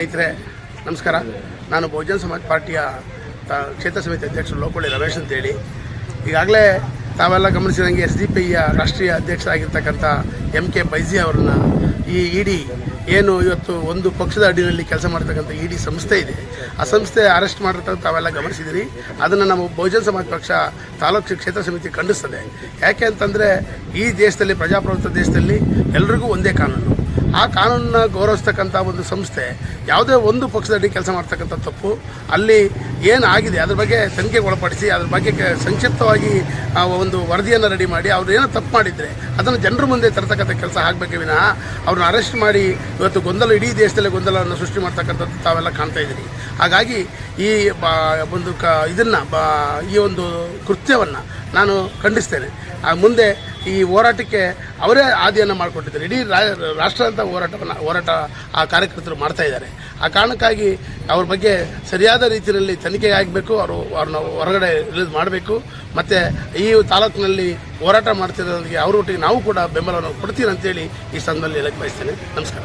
ಸ್ನೇಹಿತರೆ ನಮಸ್ಕಾರ. ನಾನು ಬಹುಜನ ಸಮಾಜ ಪಾರ್ಟಿಯ ಕ್ಷೇತ್ರ ಸಮಿತಿ ಅಧ್ಯಕ್ಷರು ಲೋಕಳ್ಳಿ ರಮೇಶ್ ಅಂತೇಳಿ. ಈಗಾಗಲೇ ತಾವೆಲ್ಲ ಗಮನಿಸಿದಂಗೆ SDPIಯ ರಾಷ್ಟ್ರೀಯ ಅಧ್ಯಕ್ಷರಾಗಿರ್ತಕ್ಕಂಥ MK ಬೈಜಿ ಅವರನ್ನು ಈ ಇಡಿ ಏನು ಇವತ್ತು ಒಂದು ಪಕ್ಷದ ಅಡಿಯಲ್ಲಿ ಕೆಲಸ ಮಾಡ್ತಕ್ಕಂಥ ಇಡಿ ಸಂಸ್ಥೆ ಇದೆ, ಆ ಸಂಸ್ಥೆ ಅರೆಸ್ಟ್ ಮಾಡಿರ್ತಕ್ಕಂಥ ತಾವೆಲ್ಲ ಗಮನಿಸಿದಿರಿ. ಅದನ್ನು ನಮ್ಮ ಬಹುಜನ ಸಮಾಜ ಪಕ್ಷ ತಾಲೂಕು ಕ್ಷೇತ್ರ ಸಮಿತಿ ಖಂಡಿಸ್ತದೆ. ಯಾಕೆ ಅಂತಂದರೆ ಈ ದೇಶದಲ್ಲಿ, ಪ್ರಜಾಪ್ರಭುತ್ವ ದೇಶದಲ್ಲಿ ಎಲ್ರಿಗೂ ಒಂದೇ ಕಾನೂನು. ಆ ಕಾನೂನನ್ನ ಗೌರವಿಸ್ತಕ್ಕಂಥ ಒಂದು ಸಂಸ್ಥೆ ಯಾವುದೇ ಒಂದು ಪಕ್ಷದಡಿ ಕೆಲಸ ಮಾಡ್ತಕ್ಕಂಥ ತಪ್ಪು ಅಲ್ಲಿ ಏನಾಗಿದೆ ಅದ್ರ ಬಗ್ಗೆ ತನಿಖೆಗೆ ಒಳಪಡಿಸಿ ಅದ್ರ ಬಗ್ಗೆ ಸಂಕ್ಷಿಪ್ತವಾಗಿ ಒಂದು ವರದಿಯನ್ನು ರೆಡಿ ಮಾಡಿ ಅವ್ರು ಏನೋ ತಪ್ಪು ಮಾಡಿದರೆ ಅದನ್ನು ಜನರ ಮುಂದೆ ತರತಕ್ಕಂಥ ಕೆಲಸ ಆಗಬೇಕೇ ವಿನಃ ಅವ್ರನ್ನ ಅರೆಸ್ಟ್ ಮಾಡಿ ಇವತ್ತು ಗೊಂದಲ, ಇಡೀ ದೇಶದಲ್ಲಿ ಗೊಂದಲವನ್ನು ಸೃಷ್ಟಿ ಮಾಡ್ತಕ್ಕಂಥದ್ದು ತಾವೆಲ್ಲ ಕಾಣ್ತಾ ಇದ್ದೀರಿ. ಹಾಗಾಗಿ ಈ ಒಂದು ಈ ಒಂದು ಕೃತ್ಯವನ್ನು ನಾನು ಖಂಡಿಸ್ತೇನೆ. ಮುಂದೆ ಈ ಹೋರಾಟಕ್ಕೆ ಅವರೇ ಆದಿಯನ್ನು ಮಾಡಿಕೊಟ್ಟಿದ್ದಾರೆ. ಇಡೀ ರಾಷ್ಟ್ರಾದ್ಯಂತ ಹೋರಾಟ ಆ ಕಾರ್ಯಕರ್ತರು ಮಾಡ್ತಾ ಇದ್ದಾರೆ. ಆ ಕಾರಣಕ್ಕಾಗಿ ಅವ್ರ ಬಗ್ಗೆ ಸರಿಯಾದ ರೀತಿಯಲ್ಲಿ ತನಿಖೆ ಆಗಬೇಕು, ಅವ್ರನ್ನ ಹೊರಗಡೆ ರಿಲೀಸ್ ಮಾಡಬೇಕು. ಮತ್ತು ಈ ತಾಲೂಕಿನಲ್ಲಿ ಹೋರಾಟ ಮಾಡ್ತಿರೋದಕ್ಕೆ ಅವರೊಟ್ಟಿಗೆ ನಾವು ಕೂಡ ಬೆಂಬಲವನ್ನು ಕೊಡ್ತೀವಿ ಅಂತೇಳಿ ಈ ಸಂದರ್ಭದಲ್ಲಿ ಹೇಳಕ್ಕೆ ಬಯಸ್ತೇನೆ. ನಮಸ್ಕಾರ.